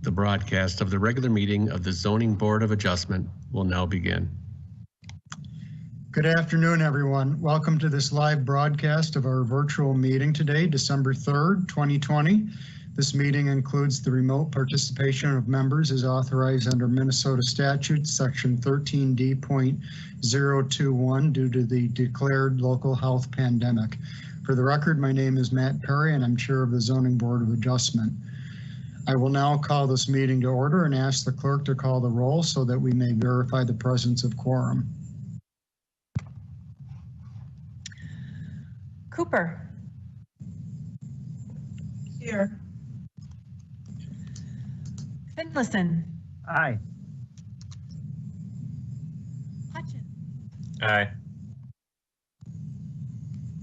The broadcast of the regular meeting of the Zoning Board of Adjustment will now begin. Good afternoon, everyone. Welcome to this live broadcast of our virtual meeting today, December 3rd, 2020. This meeting includes the remote participation of members as authorized under Minnesota statute, section 13D.021 due to the declared local health pandemic. For the record, my name is Matt Perry and I'm chair of the Zoning Board of Adjustment. I will now call this meeting to order and ask the clerk to call the roll so that we may verify the presence of quorum. Cooper. Here. Finlayson. Aye. Hutchins. Aye.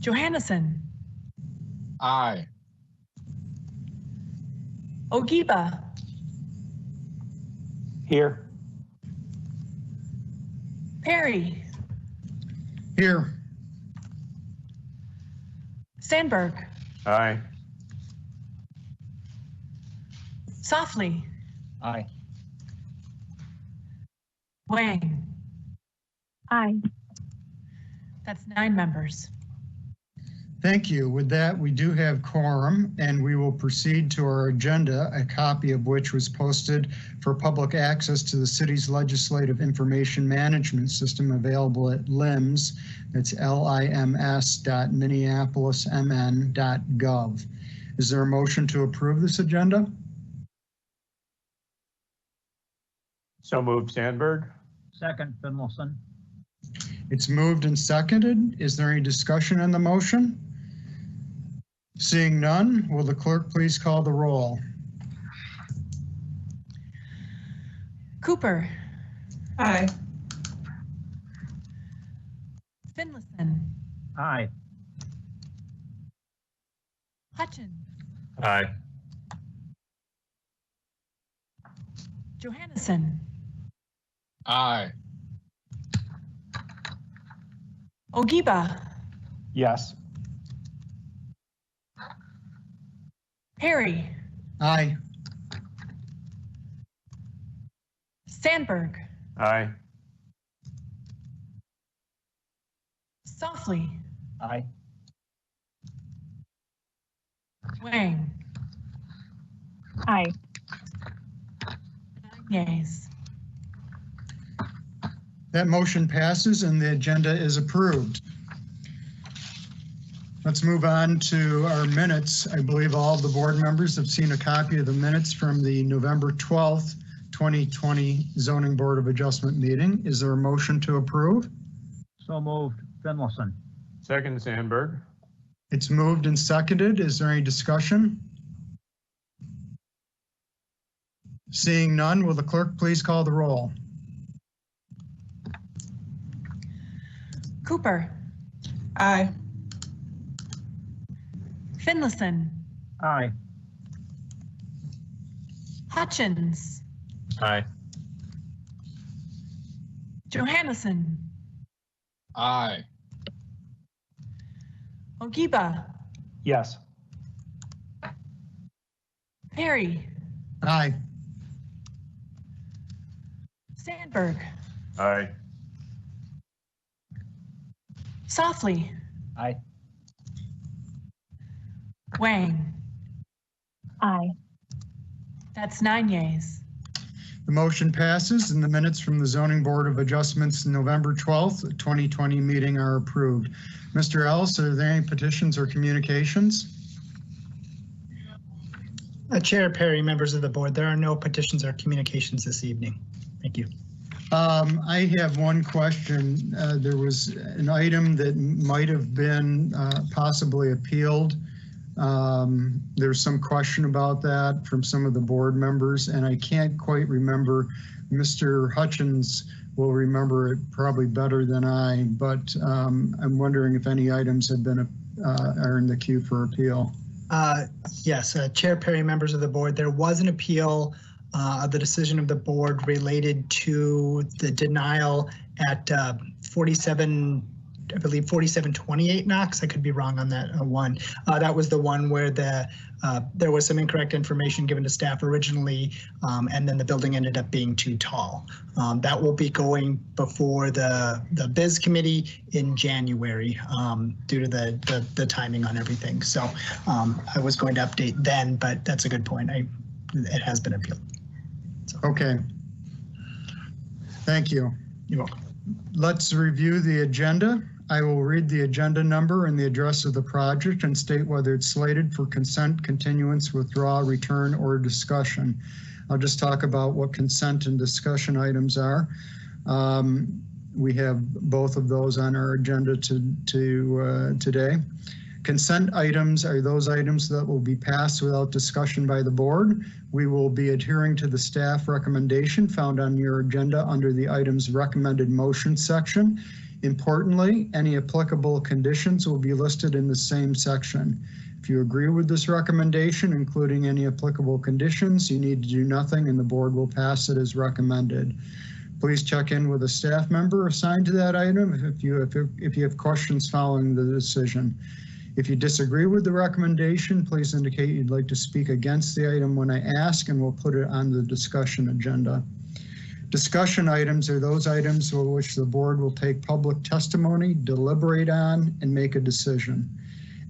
Johannesson. Aye. Ogiba. Here. Perry. Here. Sandberg. Aye. Softly. Aye. Wang. Aye. That's 9 members. Thank you. With that, we do have quorum and we will proceed to our agenda, a copy of which was posted for public access to the city's legislative information management system available at LIMS. It's lims.minneapolismn.gov. Is there a motion to approve this agenda? So moved, Sandberg. Second, Finlayson. It's moved and seconded. Is there any discussion on the motion? Seeing none, will the clerk please call the roll? Cooper. Aye. Finlayson. Aye. Hutchins. Aye. Johannesson. Aye. Ogiba. Yes. Perry. Aye. Sandberg. Aye. Softly. Aye. Wang. Aye. 9 yeas. That motion passes and the agenda is approved. Let's move on to our minutes. I believe all of the board members have seen a copy of the minutes from the November 12th, 2020 Zoning Board of Adjustment meeting. Is there a motion to approve? So moved, Finlayson. Second, Sandberg. It's moved and seconded. Is there any discussion? Seeing none, will the clerk please call the roll? Cooper. Aye. Finlayson. Aye. Hutchins. Aye. Johannesson. Aye. Ogiba. Yes. Perry. Aye. Sandberg. Aye. Softly. Aye. Wang. Aye. That's 9 yeas. The motion passes and the minutes from the Zoning Board of Adjustments November 12th, 2020 meeting are approved. Mr. Ellis, are there any petitions or communications? Chair Perry, members of the board, there are no petitions or communications this evening. Thank you. I have one question. There was an item that might have been possibly appealed. There's some question about that from some of the board members, and I can't quite remember. Mr. Hutchins will remember it probably better than I, but I'm wondering if any items have been are in the queue for appeal. Yes, Chair Perry, members of the board, there was an appeal of the decision of the board related to the denial at 47 I believe 4728 Knox. I could be wrong on that one. That was the one where there was some incorrect information given to staff originally, and then the building ended up being too tall. That will be going before the biz committee in January due to the timing on everything. So I was going to update then, but that's a good point. It has been appealed. So. Okay. Thank you. You're welcome. Let's review the agenda. I will read the agenda number and the address of the project and state whether it's slated for consent, continuance, withdrawal, return, or discussion. I'll just talk about what consent and discussion items are. We have both of those on our agenda today. Consent items are those items that will be passed without discussion by the board. We will be adhering to the staff recommendation found on your agenda under the items recommended motion section. Importantly, any applicable conditions will be listed in the same section. If you agree with this recommendation, including any applicable conditions, you need to do nothing and the board will pass it as recommended. Please check in with a staff member assigned to that item if you have questions following the decision. If you disagree with the recommendation, please indicate you'd like to speak against the item when I ask, and we'll put it on the discussion agenda. Discussion items are those items for which the board will take public testimony, deliberate on, and make a decision.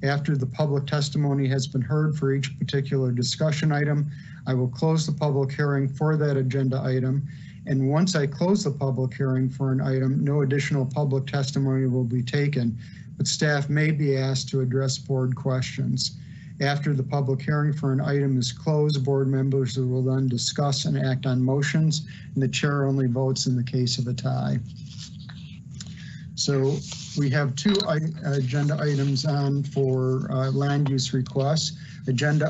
After the public testimony has been heard for each particular discussion item, I will close the public hearing for that agenda item. And once I close the public hearing for an item, no additional public testimony will be taken, but staff may be asked to address board questions. After the public hearing for an item is closed, board members will then discuss and act on motions, and the chair only votes in the case of a tie. So we have two agenda items on for land use requests. Agenda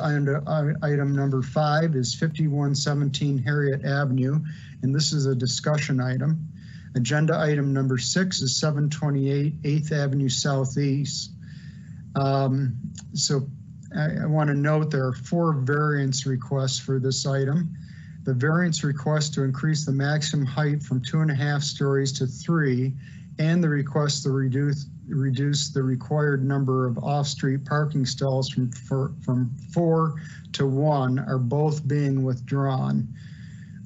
item number 5 is 5117 Harriet Avenue, and this is a discussion item. Agenda item number 6 is 728 8th Avenue Southeast. So I want to note there are 4 variance requests for this item. The variance request to increase the maximum height from 2.5 stories to 3, and the request to reduce the required number of off-street parking stalls from 4 to 1 are both being withdrawn.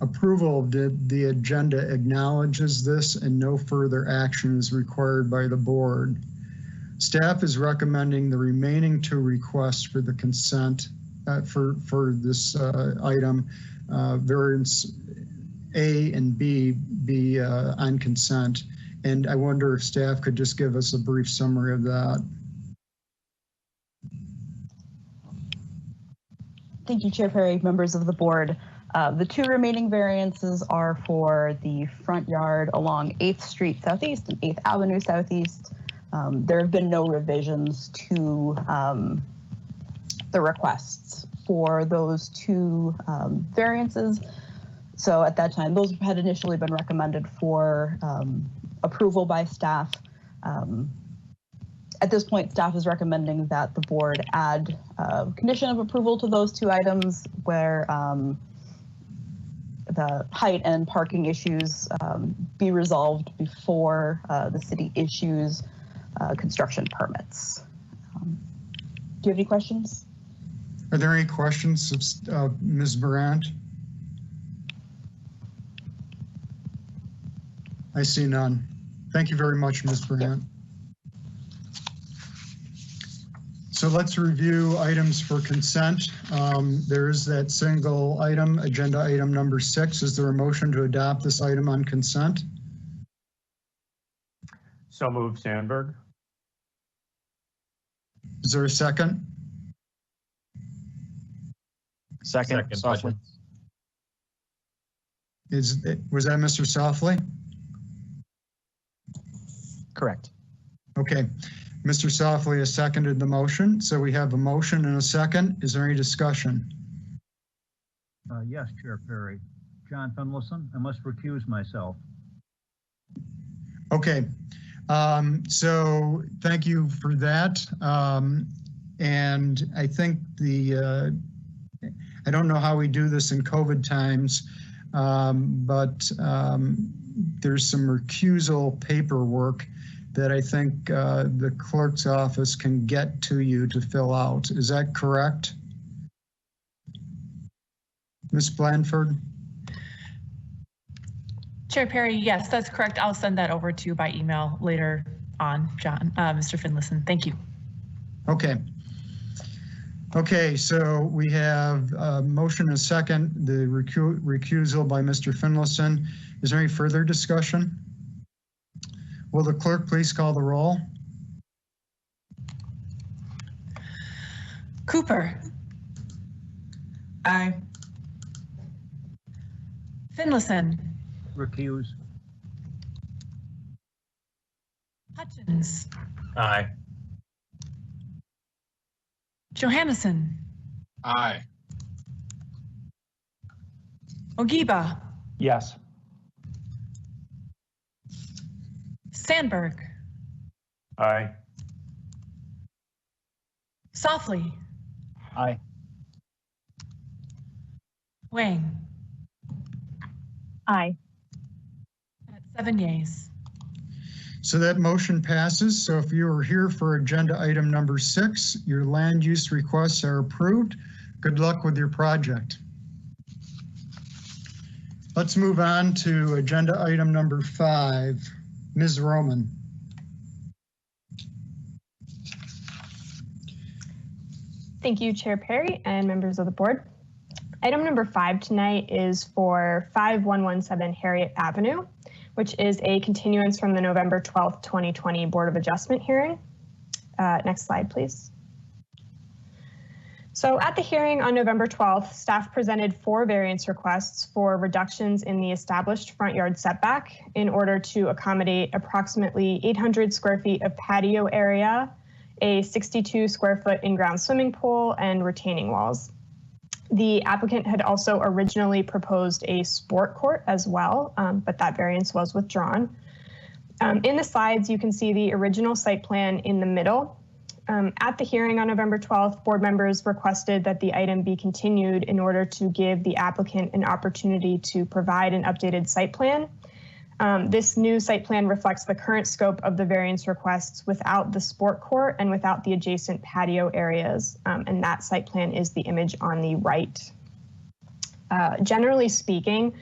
Approval of the agenda acknowledges this, and no further action is required by the board. Staff is recommending the remaining 2 requests for the consent for this item, variance A and B, be on consent. And I wonder if staff could just give us a brief summary of that. Thank you, Chair Perry, members of the board. The 2 remaining variances are for the front yard along 8th Street Southeast and 8th Avenue Southeast. There have been no revisions to the requests for those 2 variances. So at that time, those had initially been recommended for approval by staff. At this point, staff is recommending that the board add a condition of approval to those 2 items where the height and parking issues be resolved before the city issues construction permits. Do you have any questions? Are there any questions of Ms. Brandt? I see none. Thank you very much, Ms. Brandt. So let's review items for consent. There is that single item, agenda item number 6. Is there a motion to adopt this item on consent? So moved, Sandberg. Is there a second? Second. Softly. Was that Mr. Softly? Correct. Okay. Mr. Softly has seconded the motion. So we have a motion and a second. Is there any discussion? Yes, Chair Perry. John Finlayson, I must recuse myself. Okay. So thank you for that. And I think I don't know how we do this in COVID times, but there's some recusal paperwork that I think the clerk's office can get to you to fill out. Is that correct? Ms. Blandford? Chair Perry, yes, that's correct. I'll send that over to you by email later on, John, Mr. Finlayson. Thank you. Okay. Okay, so we have a motion and a second, the recusal by Mr. Finlayson. Is there any further discussion? Will the clerk please call the roll? Cooper. Aye. Finlayson. Recuse. Hutchins. Aye. Johannesson. Aye. Ogiba. Yes. Sandberg. Aye. Softly. Aye. Wang. Aye. That's 7 yeas. So that motion passes. So if you are here for agenda item number 6, your land use requests are approved. Good luck with your project. Let's move on to agenda item number 5. Ms. Roman. Thank you, Chair Perry and members of the board. Item number 5 tonight is for 5117 Harriet Avenue, which is a continuance from the November 12th, 2020 Board of Adjustment hearing. Next slide, please. So at the hearing on November 12th, staff presented 4 variance requests for reductions in the established front yard setback in order to accommodate approximately 800 square feet of patio area, a 62 square foot in-ground swimming pool, and retaining walls. The applicant had also originally proposed a sport court as well, but that variance was withdrawn. In the slides, you can see the original site plan in the middle. At the hearing on November 12th, board members requested that the item be continued in order to give the applicant an opportunity to provide an updated site plan. This new site plan reflects the current scope of the variance requests without the sport court and without the adjacent patio areas, and that site plan is the image on the right. Generally speaking,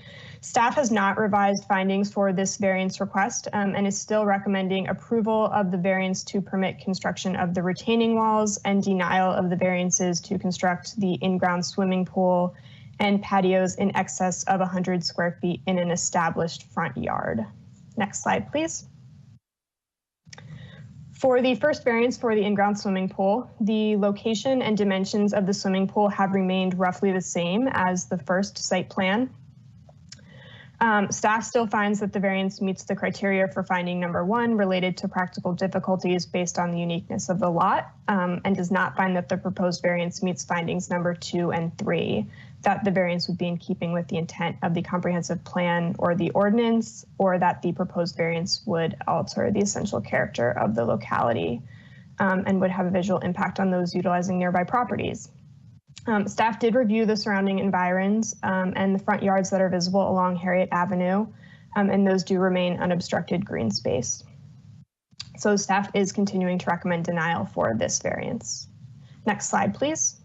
staff has not revised findings for this variance request and is still recommending approval of the variance to permit construction of the retaining walls and denial of the variances to construct the in-ground swimming pool and patios in excess of 100 square feet in an established front yard. Next slide, please. For the first variance for the in-ground swimming pool, the location and dimensions of the swimming pool have remained roughly the same as the first site plan. Staff still finds that the variance meets the criteria for finding number 1 related to practical difficulties based on the uniqueness of the lot, and does not find that the proposed variance meets findings number 2 and 3, that the variance would be in keeping with the intent of the comprehensive plan or the ordinance, or that the proposed variance would alter the essential character of the locality and would have a visual impact on those utilizing nearby properties. Staff did review the surrounding environs and the front yards that are visible along Harriet Avenue, and those do remain unobstructed green space. So staff is continuing to recommend denial for this variance. Next slide, please.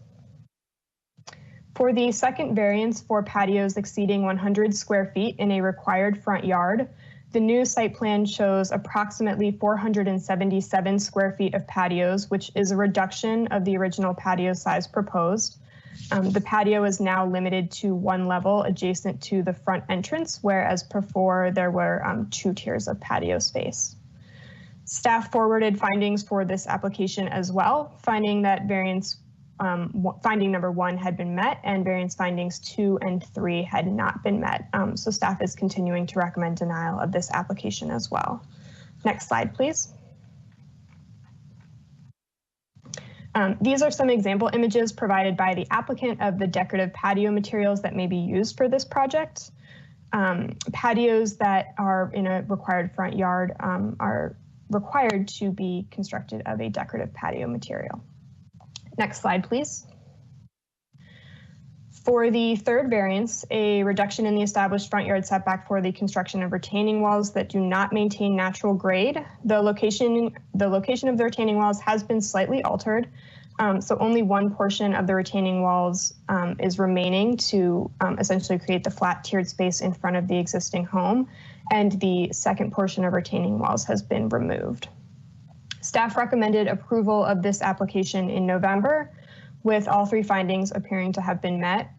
For the second variance for patios exceeding 100 square feet in a required front yard, the new site plan shows approximately 477 square feet of patios, which is a reduction of the original patio size proposed. The patio is now limited to 1 level adjacent to the front entrance, whereas before there were 2 tiers of patio space. Staff forwarded findings for this application as well, finding that variance finding number 1 had been met and variance findings 2 and 3 had not been met. So staff is continuing to recommend denial of this application as well. Next slide, please. These are some example images provided by the applicant of the decorative patio materials that may be used for this project. Patios that are in a required front yard are required to be constructed of a decorative patio material. Next slide, please. For the third variance, a reduction in the established front yard setback for the construction of retaining walls that do not maintain natural grade. The location of the retaining walls has been slightly altered. So only one portion of the retaining walls is remaining to essentially create the flat tiered space in front of the existing home. And the second portion of retaining walls has been removed. Staff recommended approval of this application in November, with all three findings appearing to have been met.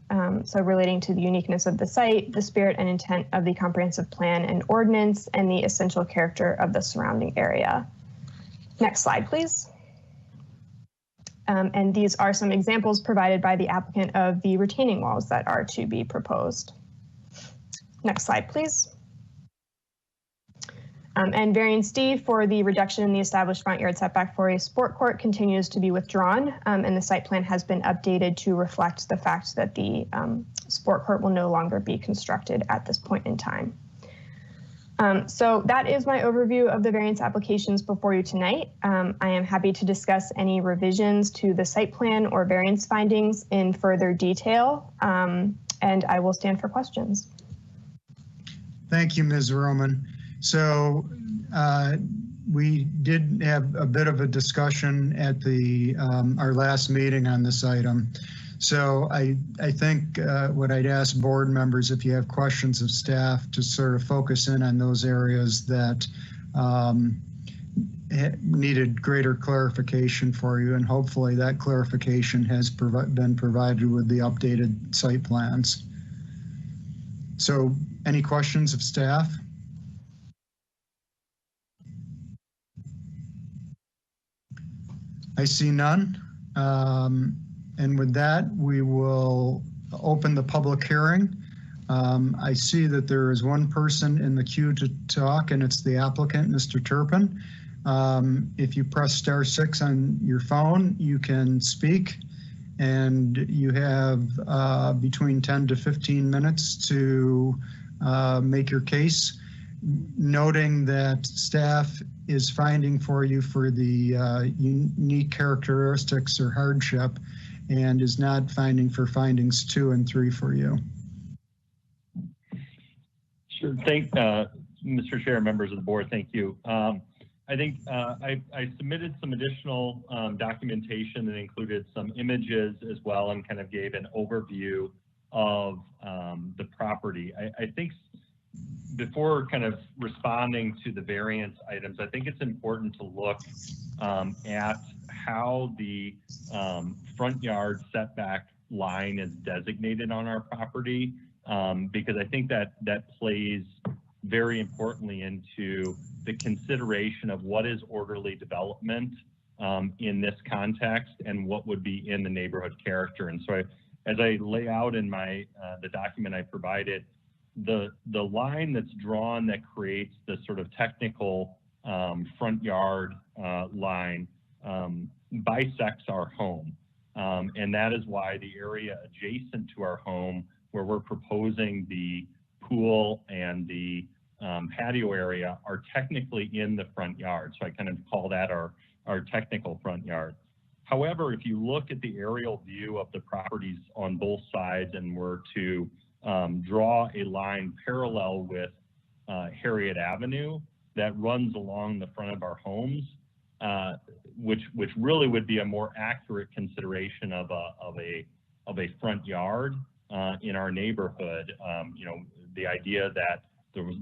So relating to the uniqueness of the site, the spirit and intent of the comprehensive plan and ordinance, and the essential character of the surrounding area. Next slide, please. And these are some examples provided by the applicant of the retaining walls that are to be proposed. Next slide, please. And variance D for the reduction in the established front yard setback for a sport court continues to be withdrawn, and the site plan has been updated to reflect the fact that the sport court will no longer be constructed at this point in time. So that is my overview of the variance applications before you tonight. I am happy to discuss any revisions to the site plan or variance findings in further detail, and I will stand for questions. Thank you, Ms. Roman. So we did have a bit of a discussion at the our last meeting on this item. So I think what I'd ask board members, if you have questions of staff, to sort of focus in on those areas that needed greater clarification for you, and hopefully that clarification has been provided with the updated site plans. So any questions of staff? I see none. And with that, we will open the public hearing. I see that there is one person in the queue to talk, and it's the applicant, Mr. Turpin. If you press *6 on your phone, you can speak, and you have between 10 to 15 minutes to make your case, noting that staff is finding for you for the unique characteristics or hardship, and is not finding for findings 2 and 3 for you. Sure. Mr. Chair, members of the board, thank you. I think I submitted some additional documentation that included some images as well, and kind of gave an overview of the property. I think before kind of responding to the variance items, I think it's important to look at how the front yard setback line is designated on our property, because I think that plays very importantly into the consideration of what is orderly development in this context and what would be in the neighborhood character. And so as I lay out in my the document I provided, the line that's drawn that creates the sort of technical front yard line bisects our home. And that is why the area adjacent to our home, where we're proposing the pool and the patio area, are technically in the front yard. So I kind of call that our technical front yard. However, if you look at the aerial view of the properties on both sides and were to draw a line parallel with Harriet Avenue that runs along the front of our homes, which really would be a more accurate consideration of a front yard in our neighborhood. You know, the idea that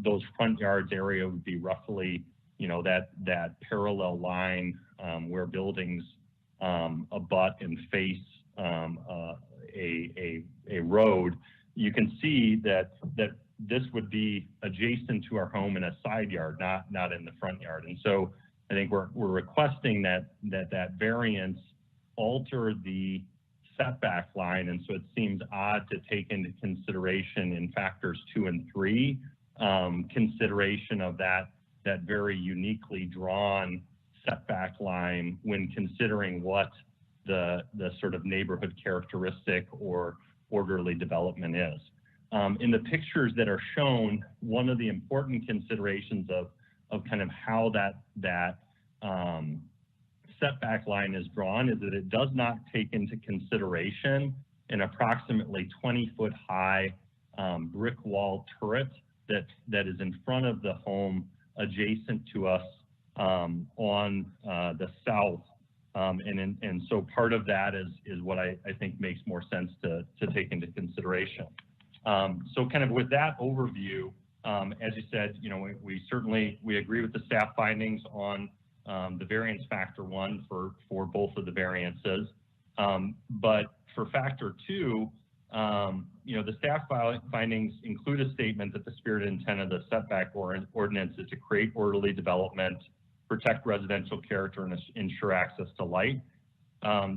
those front yards area would be roughly, you know, that parallel line where buildings abut and face a road. You can see that this would be adjacent to our home in a side yard, not in the front yard. And so I think we're requesting that variance alter the setback line. And so it seems odd to take into consideration in factors 2 and 3, consideration of that very uniquely drawn setback line when considering what the sort of neighborhood characteristic or orderly development is. In the pictures that are shown, one of the important considerations of kind of how that setback line is drawn is that it does not take into consideration an approximately 20-foot high brick wall turret that is in front of the home adjacent to us on the south. And so part of that is what I think makes more sense to take into consideration. So kind of with that overview, as you said, you know, we certainly agree with the staff findings on the variance factor 1 for both of the variances. But for factor 2, you know, the staff findings include a statement that the spirit and intent of the setback ordinance is to create orderly development, protect residential character, and ensure access to light.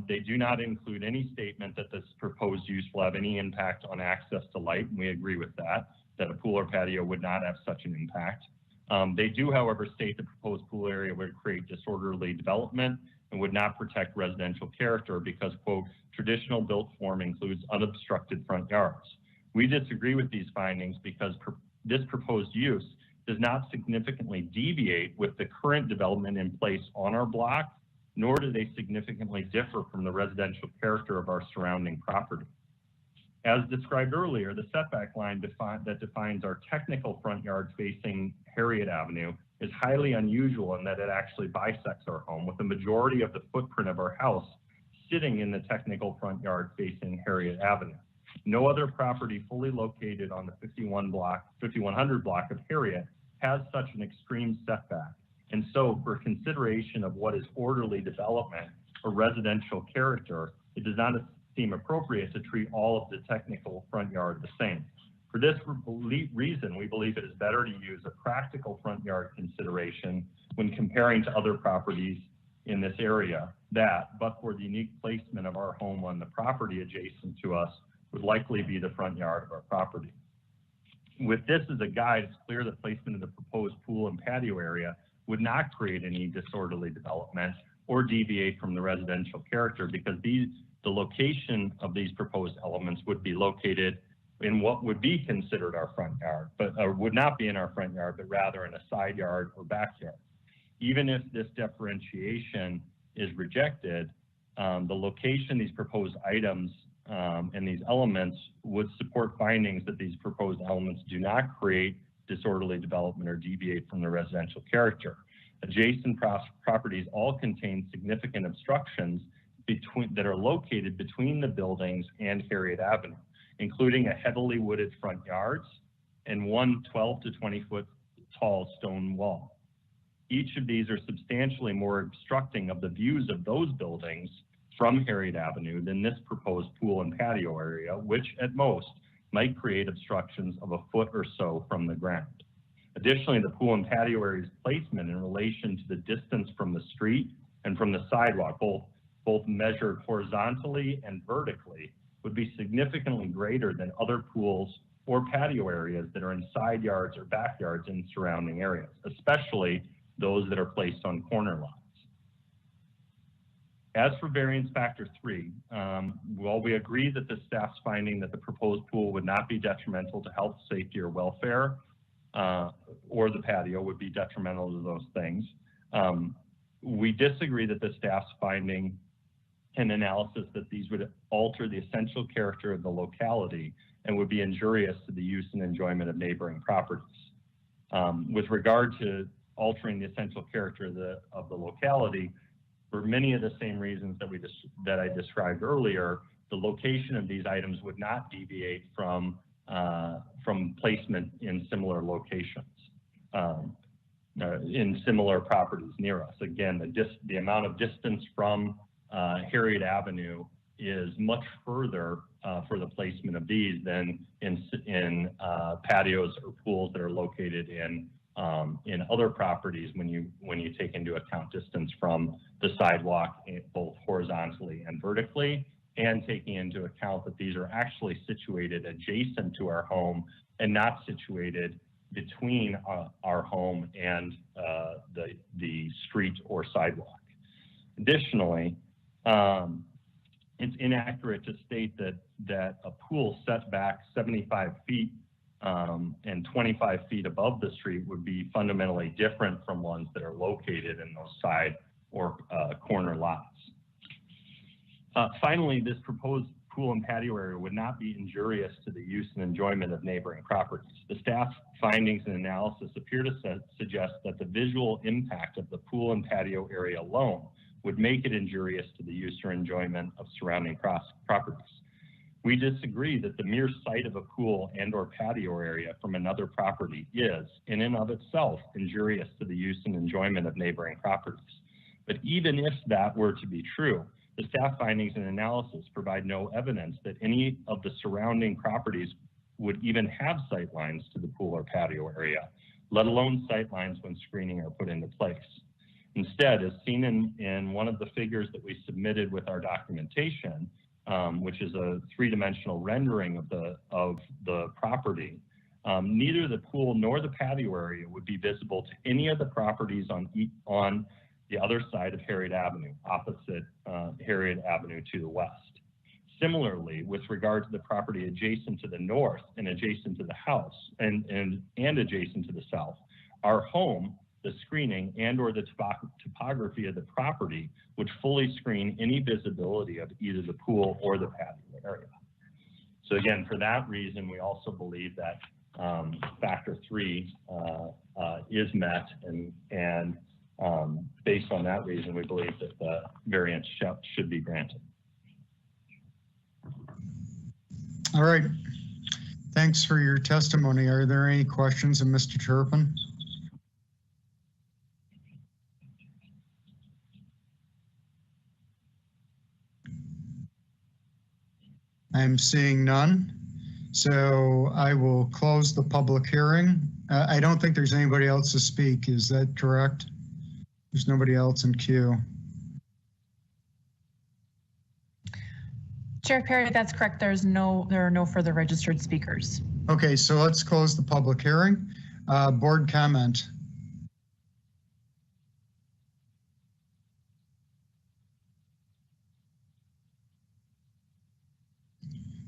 They do not include any statement that this proposed use will have any impact on access to light, and we agree with that a pool or patio would not have such an impact. They do, however, state the proposed pool area would create disorderly development and would not protect residential character because, quote, traditional built form includes unobstructed front yards. We disagree with these findings because this proposed use does not significantly deviate with the current development in place on our block, nor do they significantly differ from the residential character of our surrounding property. As described earlier, the setback line that defines our technical front yard facing Harriet Avenue is highly unusual in that it actually bisects our home, with the majority of the footprint of our house sitting in the technical front yard facing Harriet Avenue. No other property fully located on the 5100 block of Harriet has such an extreme setback. And so for consideration of what is orderly development or residential character, it does not seem appropriate to treat all of the technical front yard the same. For this reason, we believe it is better to use a practical front yard consideration when comparing to other properties in this area that, but for the unique placement of our home on the property adjacent to us, would likely be the front yard of our property. With this as a guide, it's clear the placement of the proposed pool and patio area would not create any disorderly development or deviate from the residential character because the location of these proposed elements would be located in what would be considered our front yard, but would not be in our front yard, but rather in a side yard or backyard. Even if this differentiation is rejected, the location of these proposed items and these elements would support findings that these proposed elements do not create disorderly development or deviate from the residential character. Adjacent properties all contain significant obstructions that are located between the buildings and Harriet Avenue, including a heavily wooded front yards and one 12 to 20 foot tall stone wall. Each of these are substantially more obstructing of the views of those buildings from Harriet Avenue than this proposed pool and patio area, which at most might create obstructions of a foot or so from the ground. Additionally, the pool and patio area's placement in relation to the distance from the street and from the sidewalk, both measured horizontally and vertically, would be significantly greater than other pools or patio areas that are in side yards or backyards in surrounding areas, especially those that are placed on corner lots. As for variance factor 3, while we agree that the staff's finding that the proposed pool would not be detrimental to health, safety, or welfare, or the patio would be detrimental to those things, we disagree that the staff's finding and analysis that these would alter the essential character of the locality and would be injurious to the use and enjoyment of neighboring properties. With regard to altering the essential character of the locality, for many of the same reasons that I described earlier, the location of these items would not deviate from placement in similar locations, in similar properties near us. Again, the amount of distance from Harriet Avenue is much further for the placement of these than in patios or pools that are located in other properties when you take into account distance from the sidewalk, both horizontally and vertically, and taking into account that these are actually situated adjacent to our home and not situated between our home and the street or sidewalk. Additionally, it's inaccurate to state that a pool set back 75 feet and 25 feet above the street would be fundamentally different from ones that are located in those side or corner lots. Finally, this proposed pool and patio area would not be injurious to the use and enjoyment of neighboring properties. The staff findings and analysis appear to suggest that the visual impact of the pool and patio area alone would make it injurious to the use or enjoyment of surrounding properties. We disagree that the mere sight of a pool and or patio area from another property is, in and of itself, injurious to the use and enjoyment of neighboring properties. But even if that were to be true, the staff findings and analysis provide no evidence that any of the surrounding properties would even have sight lines to the pool or patio area, let alone sight lines when screening are put into place. Instead, as seen in one of the figures that we submitted with our documentation, which is a three-dimensional rendering of the property, neither the pool nor the patio area would be visible to any of the properties on the other side of Harriet Avenue, opposite Harriet Avenue to the west. Similarly, with regard to the property adjacent to the north and adjacent to the house and adjacent to the south, our home, the screening and or the topography of the property would fully screen any visibility of either the pool or the patio area. So again, for that reason, we also believe that factor 3 is met, and based on that reason, we believe that the variance should be granted. All right. Thanks for your testimony. Are there any questions of Mr. Turpin? I'm seeing none. So I will close the public hearing. I don't think there's anybody else to speak. Is that correct? There's nobody else in queue. Chair Perry, that's correct. There are no further registered speakers. Okay, so let's close the public hearing. Board comment.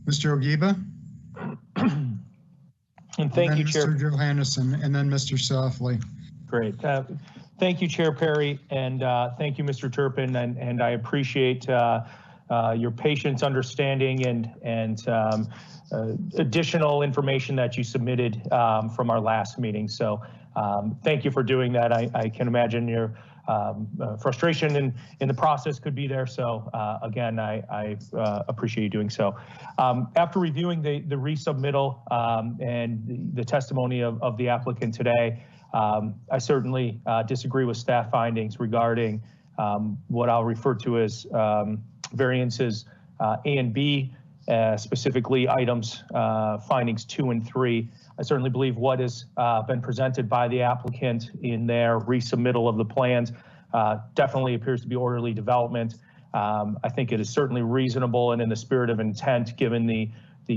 Mr. Ogiba? And thank you, Chair. Mr. Johannesson, and then Mr. Softly. Great. Thank you, Chair Perry, and thank you, Mr. Turpin, and I appreciate your patience, understanding, and additional information that you submitted from our last meeting. So thank you for doing that. I can imagine your frustration in the process could be there. So again, I appreciate you doing so. After reviewing the resubmittal and the testimony of the applicant today, I certainly disagree with staff findings regarding what I'll refer to as variances A and B, specifically items findings 2 and 3. I certainly believe what has been presented by the applicant in their resubmittal of the plans definitely appears to be orderly development. I think it is certainly reasonable and in the spirit of intent, given the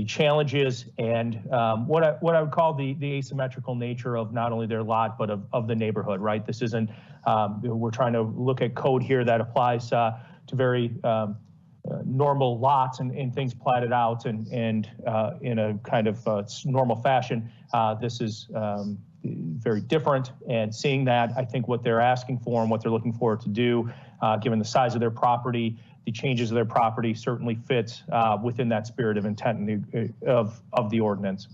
challenges and what I would call the asymmetrical nature of not only their lot, but of the neighborhood, right? This isn't, we're trying to look at code here that applies to very normal lots and things platted out and in a kind of normal fashion. This is very different, and seeing that, I think what they're asking for and what they're looking for to do, given the size of their property, the changes of their property certainly fits within that spirit of intent of the ordinance.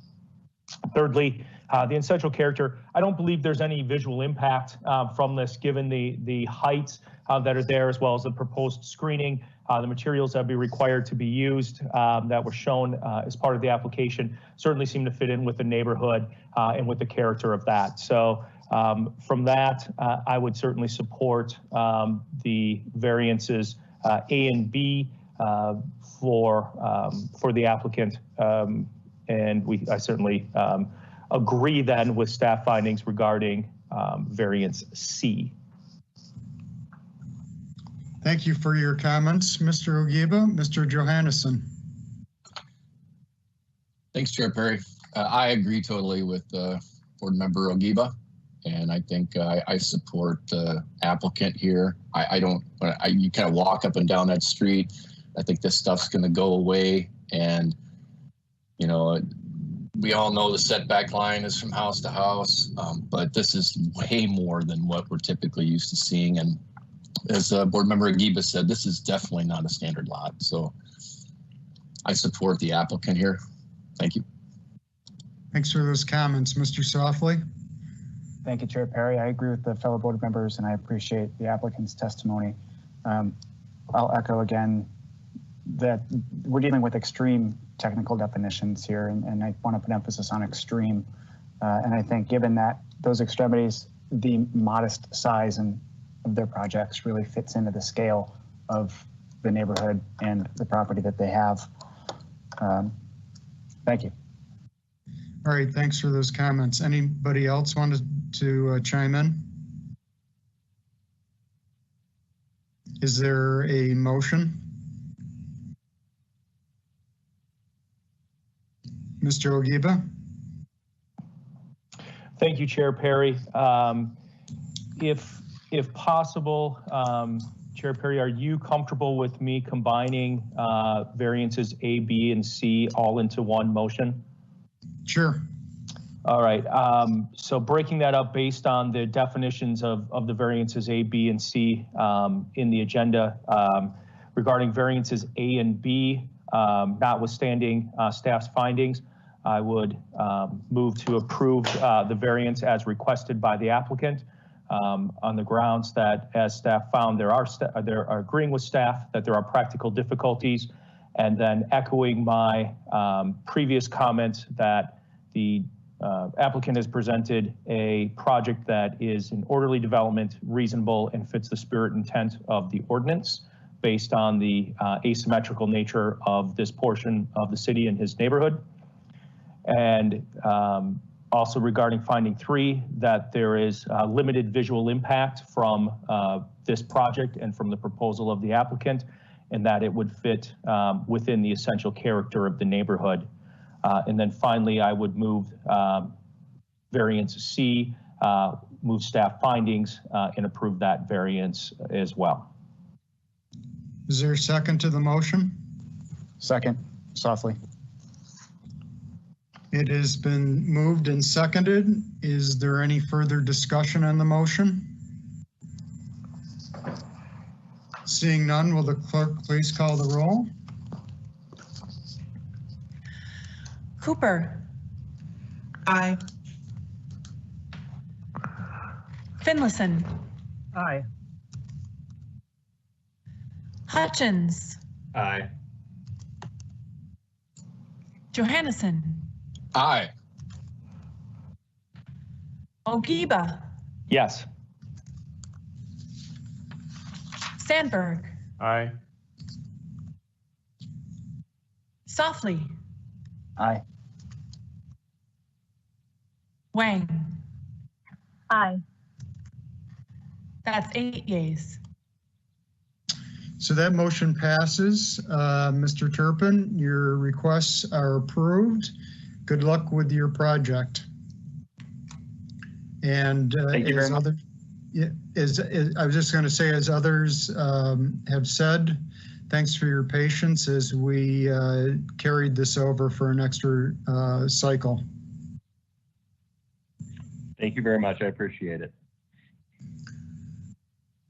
Thirdly, the essential character, I don't believe there's any visual impact from this, given the heights that are there, as well as the proposed screening, the materials that would be required to be used that were shown as part of the application certainly seem to fit in with the neighborhood and with the character of that. So from that, I would certainly support the variances A and B for the applicant, and I certainly agree then with staff findings regarding variance C. Thank you for your comments, Mr. Ogiba. Mr. Johannesson. Thanks, Chair Perry. I agree totally with Board Member Ogiba, and I think I support the applicant here. You kind of walk up and down that street. I think this stuff's going to go away, and you know, we all know the setback line is from house to house, but this is way more than what we're typically used to seeing. And as Board Member Ogiba said, this is definitely not a standard lot. So I support the applicant here. Thank you. Thanks for those comments. Mr. Softly? Thank you, Chair Perry. I agree with the fellow board members and I appreciate the applicant's testimony. I'll echo again that we're dealing with extreme technical definitions here, and I want to put emphasis on extreme. And I think given that those extremities, the modest size of their projects really fits into the scale of the neighborhood and the property that they have. Thank you. All right, thanks for those comments. Anybody else wanted to chime in? Is there a motion? Mr. Ogiba? Thank you, Chair Perry. If possible, Chair Perry, are you comfortable with me combining variances A, B, and C all into one motion? Sure. All right. So breaking that up based on the definitions of the variances A, B, and C in the agenda regarding variances A and B, notwithstanding staff's findings, I would move to approve the variance as requested by the applicant on the grounds that, as staff found, they are agreeing with staff that there are practical difficulties, and then echoing my previous comment that the applicant has presented a project that is an orderly development, reasonable, and fits the spirit and intent of the ordinance based on the asymmetrical nature of this portion of the city and his neighborhood. And also regarding finding 3, that there is limited visual impact from this project and from the proposal of the applicant, and that it would fit within the essential character of the neighborhood. And then finally, I would move variance C, move staff findings, and approve that variance as well. Is there a second to the motion? Second, Softly. It has been moved and seconded. Is there any further discussion on the motion? Seeing none, will the clerk please call the roll? Cooper. Aye. Finlayson. Aye. Hutchins. Aye. Johannesson. Aye. Ogiba. Yes. Sandberg. Aye. Softly. Aye. Wang. Aye. That's 8 yeas. So that motion passes. Mr. Turpin, your requests are approved. Good luck with your project. And Thank you very much. I was just going to say, as others have said, thanks for your patience as we carried this over for an extra cycle. Thank you very much. I appreciate it.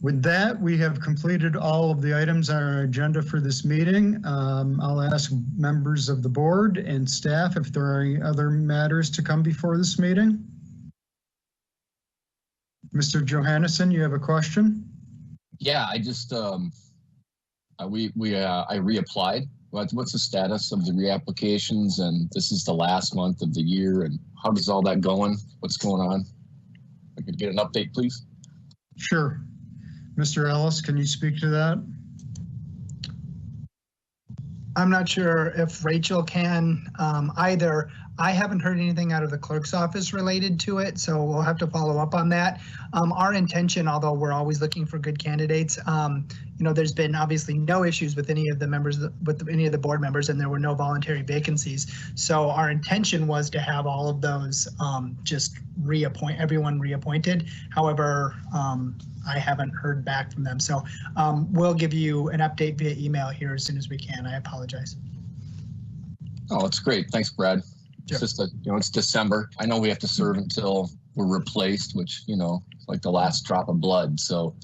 With that, we have completed all of the items on our agenda for this meeting. I'll ask members of the board and staff if there are any other matters to come before this meeting. Mr. Johannesson, you have a question? Yeah, I just I reapplied. What's the status of the reapplications? And this is the last month of the year. And how does all that going? What's going on? I could get an update, please. Sure. Mr. Ellis, can you speak to that? I'm not sure if Rachel can either. I haven't heard anything out of the clerk's office related to it, so we'll have to follow up on that. Our intention, although we're always looking for good candidates, there's been obviously no issues with any of the members, with any of the board members, and there were no voluntary vacancies. So our intention was to have all of those just everyone reappointed. However, I haven't heard back from them. So we'll give you an update via email here as soon as we can. I apologize. Oh, it's great. Thanks, Brad. It's just it's December. I know we have to serve until we're replaced, which, like the last drop of blood. So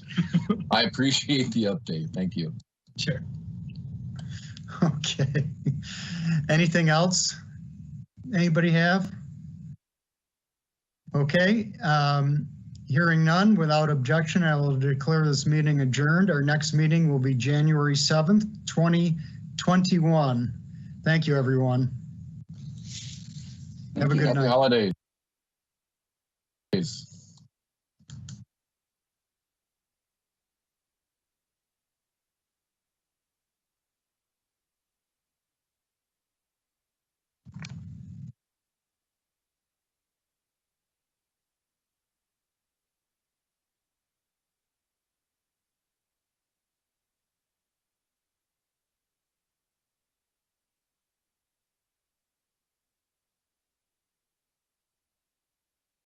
I appreciate the update. Thank you. Sure. Okay. Anything else? Anybody have? Okay. Hearing none, without objection, I will declare this meeting adjourned. Our next meeting will be January 7th, 2021. Thank you, everyone. Have a good night. Happy holidays.